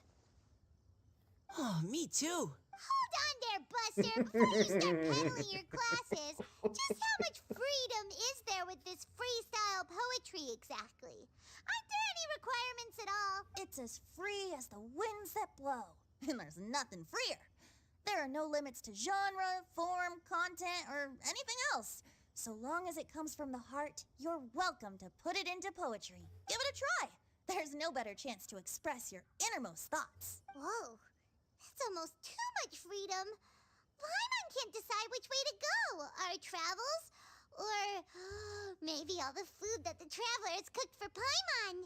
Oh, me too. Hold on there, Buster, before you start peddling your classes. Just how much freedom is there with this freestyle poetry exactly? Aren't there any requirements at all? It's as free as the winds that blow. And there's nothing freer. There are no limits to genre, form, content, or anything else. So long as it comes from the heart, you're welcome to put it into poetry. Give it a try. There's no better chance to express your innermost thoughts. Whoa, that's almost too much freedom. Paimon can't decide which way to go. Our travels, or maybe all the food that the travelers cooked for Paimon.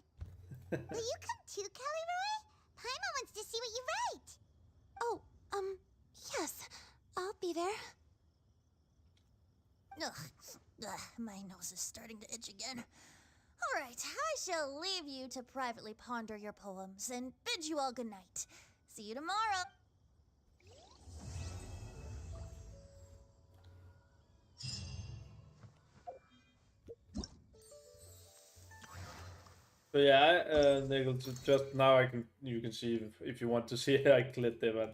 Will you come too, Kelly Roy? Paimon wants to see what you write. Oh, yes. I'll be there. Ugh, my nose is starting to itch again. All right, I shall leave you to privately ponder your poems and bid you all good night. See you tomorrow. So yeah, Nickel, just now you can see if you want to see I clipped the event.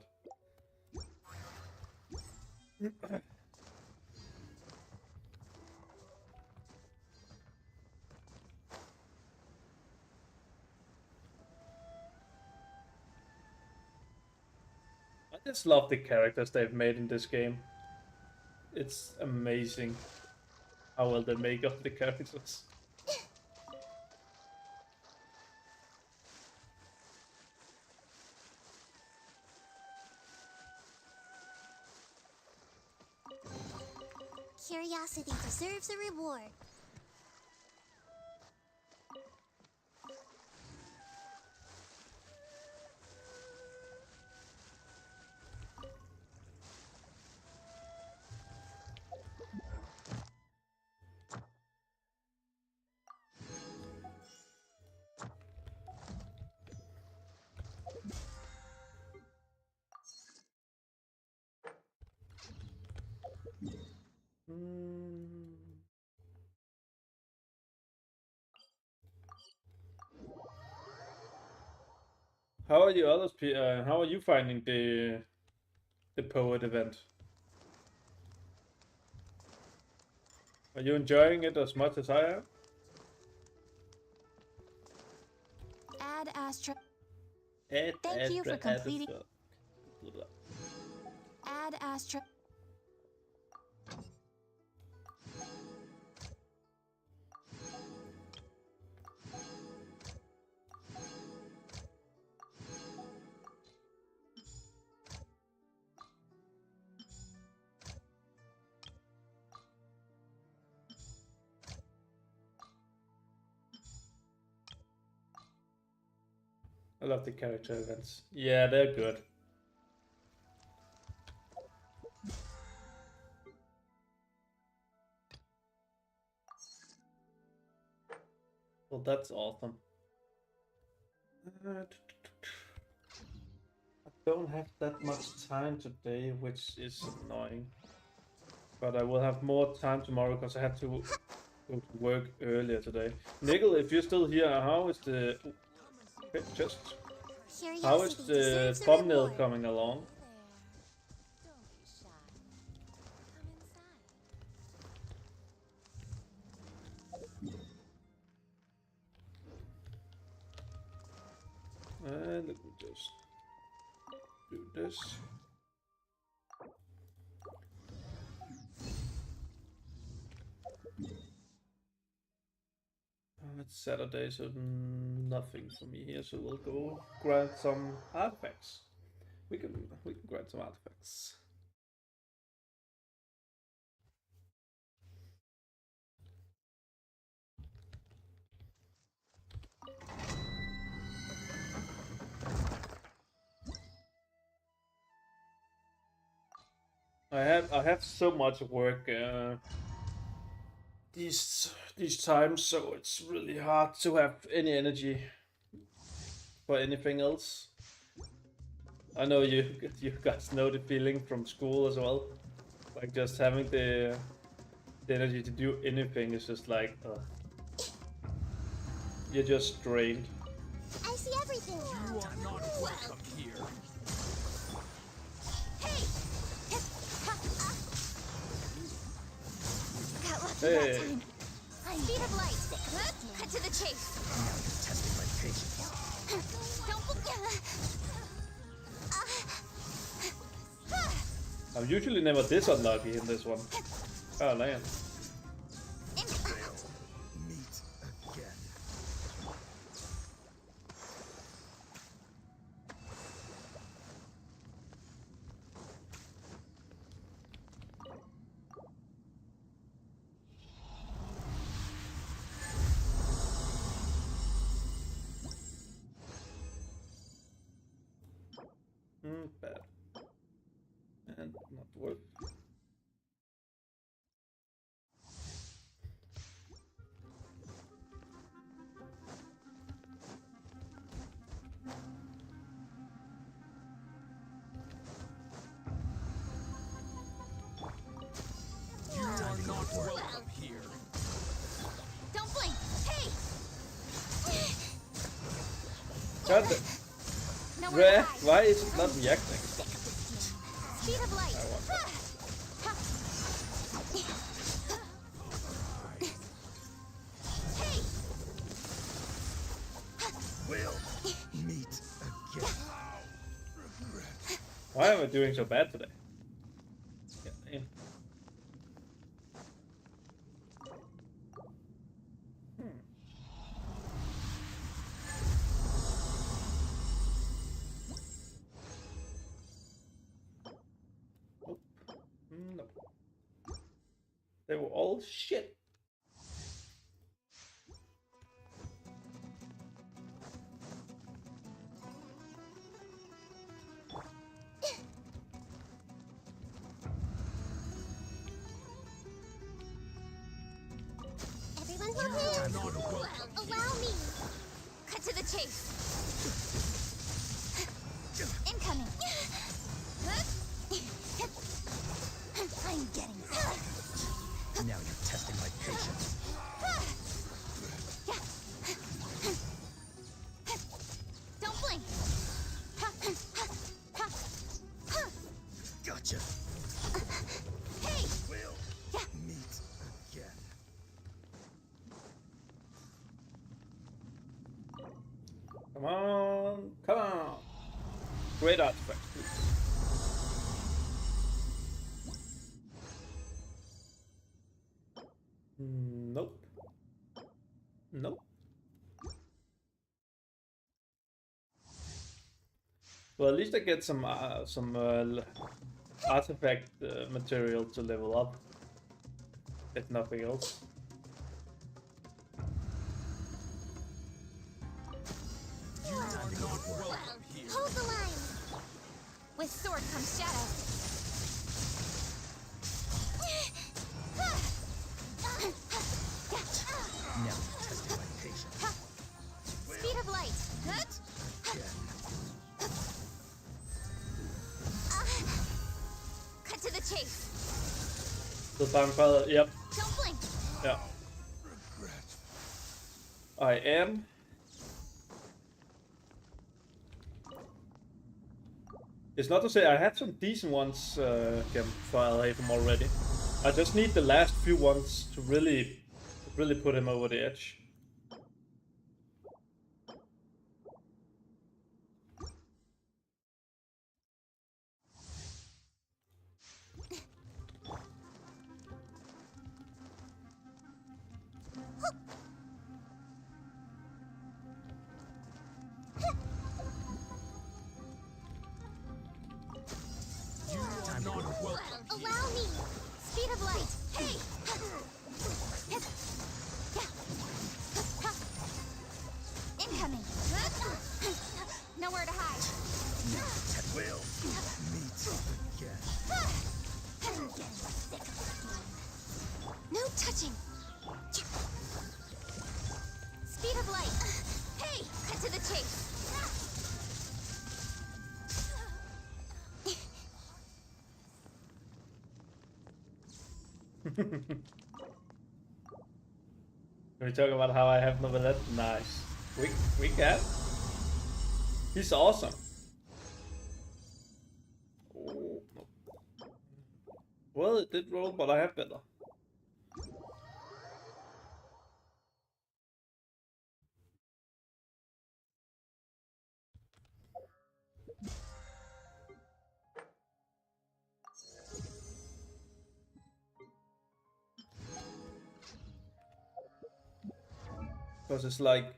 I just love the characters they've made in this game. It's amazing how well they make up the characters. Curiosity deserves a reward. How are you others? How are you finding the poet event? Are you enjoying it as much as I am? Ad Astra. Thank you for completing- Ad Astra. I love the character events. Yeah, they're good. Well, that's awesome. I don't have that much time today, which is annoying. But I will have more time tomorrow because I had to go to work earlier today. Nickel, if you're still here, how is the... Okay, just... How is Curiosity the deserves a thumbnail reward. coming along? Don't be shy. Come inside. Let me just do this. It's Saturday, so nothing for me here. So we'll go grab some artifacts. We can grab some artifacts. I have so much work these times, so it's really hard to have any energy for anything else. I know you guys know the feeling from school as well. Like just having the energy to do anything is just like you're just drained. I see everything now. You are not welcome here. Hey! Got lucky Hey. that time. Speed of light. Cut to the chase. Now you're testing my patience. Don't forget. I'm usually never this unlucky in this one. Oh, man. Meet again. Bad. And not worth. You are not welcome here. Don't blink. Hey! God, why is it not reacting? Speed of light. I want that. Hey! We'll meet again. Why am I doing so bad today? Yeah. Nope. Nope. They were all shit. Everyone hold hands. Not welcome. Allow me. Cut to the chase. Incoming. I'm getting Now you're testing my patience. Don't blink. Gotcha. Hey! We'll meet again. Come on. Come on. Great artifact, please. Nope. Nope. Well, at least I get some artifact material to level up, if nothing else. You are not welcome here. Hold the line. With sword comes shadow. Now you're testing my patience. Speed of light. Cut to the chase. The vampire, yep, Don't blink. yeah. Regret. I am. It's not to say I had some decent ones, Campfire Haven already. I just need the last few ones to really put him over the edge. light. Hey! Incoming. Nowhere to hide. Will meet again. I'm getting sick of this game. No touching. Speed of light. Hey, cut to the chase. Can we talk about how I have Novelette? Nice. We can. He's awesome. Oh, no. Well, it did roll, but I have better. Because it's like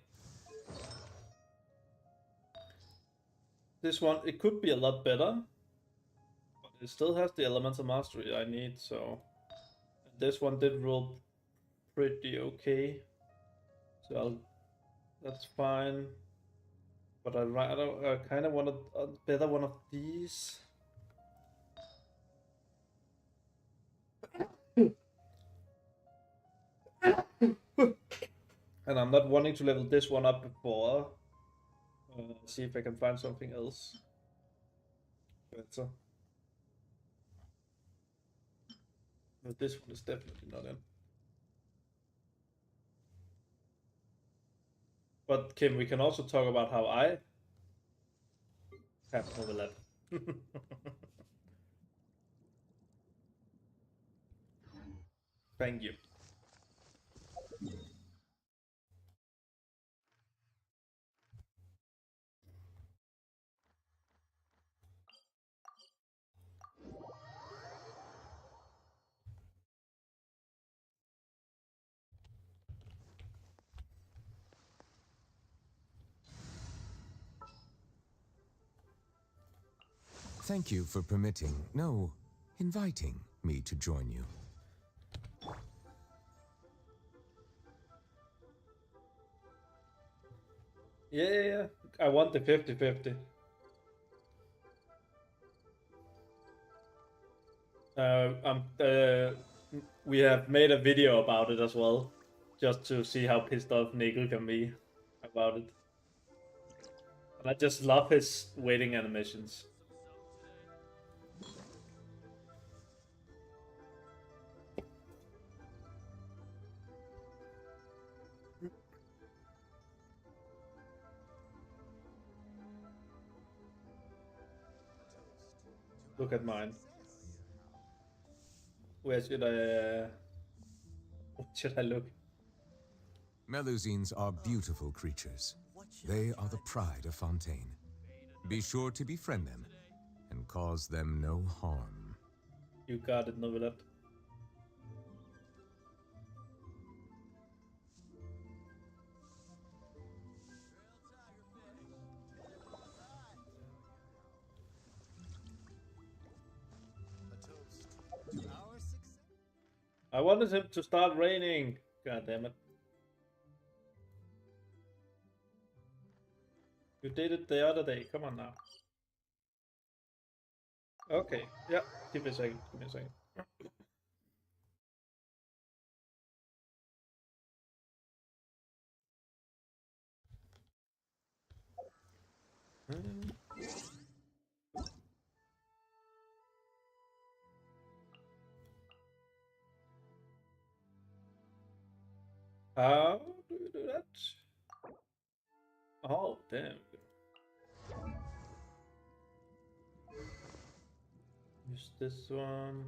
this one, it could be a lot better, but it still has the elemental mastery I need. So this one did roll pretty okay, so that's fine. But I kind of want a better one of these. And I'm not wanting to level this one up before. See if I can find something else better. But this one is definitely not in. But Kim, we can also talk about how I have overlap. Thank you. Thank you for inviting me to join you. Yeah. I want the 50-50. We have made a video about it as well, just to see how pissed off Nigel can be about it. And I just love his waiting animations. Look at mine. Where should I look? Melusines are beautiful creatures. They are the pride of Fontaine. Be sure to befriend them and cause them no harm. You got it, Novelette. I wanted him to start raining. God damn it. You did it the other day. Come on now. Okay. Yeah. Give me a second. Give me a second. How do you do that? Oh, damn. Use this one.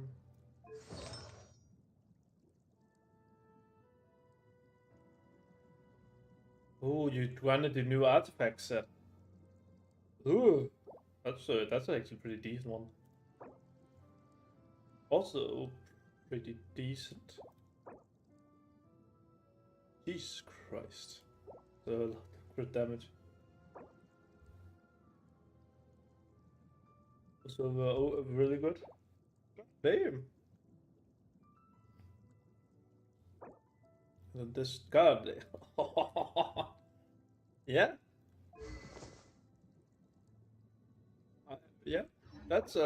Oh, you wanted the new artifact set. Ooh, that's actually pretty decent one. Also, pretty decent. Jesus Christ. So, a lot of crit damage. So, really good. Damn. This god. Yeah. Yeah. That's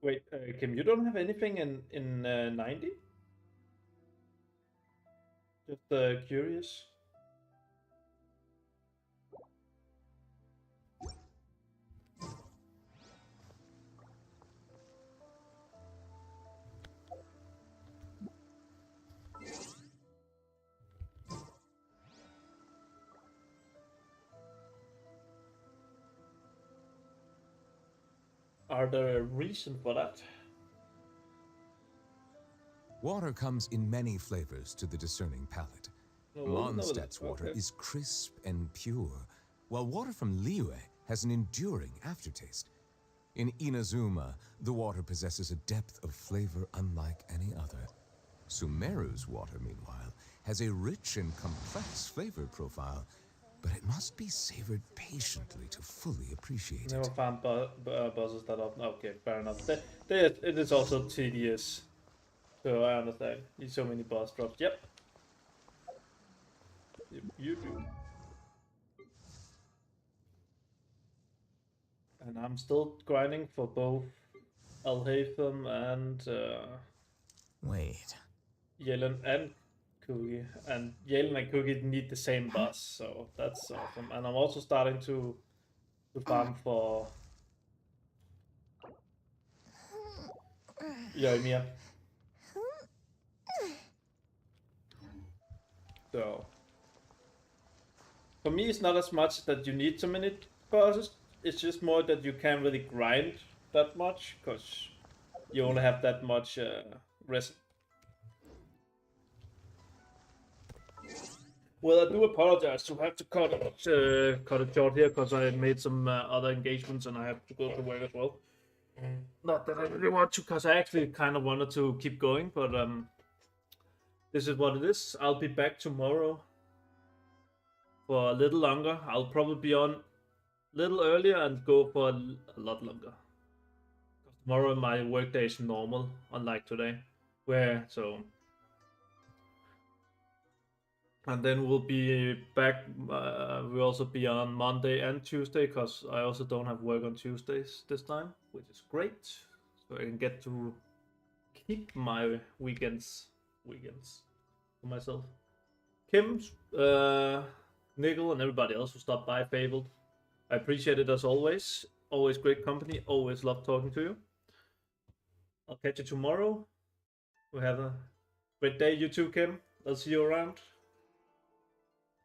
Wait, Kim, you don't have anything in 90? Just curious. Are there a reason for that? Water comes in many flavors to the discerning palate. No, well, no, Mondstadt's water okay. is crisp and pure, while water from Liyue has an enduring aftertaste. In Inazuma, the water possesses a depth of flavor unlike any other. Sumeru's water, meanwhile, has a rich and complex flavor profile, but it must be savored patiently to fully appreciate Never it. found bosses that often. Okay, fair enough. It is also tedious. So I understand. Need so many boss drops. Yep. You do. And I'm still grinding for both Alhaitham and Wait. Yellen and Cookie. And Yellen and Cookie need the same boss, so that's awesome. And I'm also starting to farm for Yoimiya. So for me, it's not as much that you need so many bosses. It's just more that you can't really grind that much because you only have that much resin. Well, I do apologize to have to cut it short here because I made some other engagements and I have to go to work as well. Not that I really want to, because I actually kind of wanted to keep going, but this is what it is. I'll be back tomorrow for a little longer. I'll probably be on a little earlier and go for a lot longer. Tomorrow my workday is normal, unlike today, and then we'll be back. We'll also be on Monday and Tuesday because I also don't have work on Tuesdays this time, which is great. So I can get to keep my weekends for myself. Kim, Nickel, and everybody else who stopped by, Fabled. I appreciate it as always. Always great company. Always love talking to you. I'll catch you tomorrow. We have a great day, you too, Kim. I'll see you around.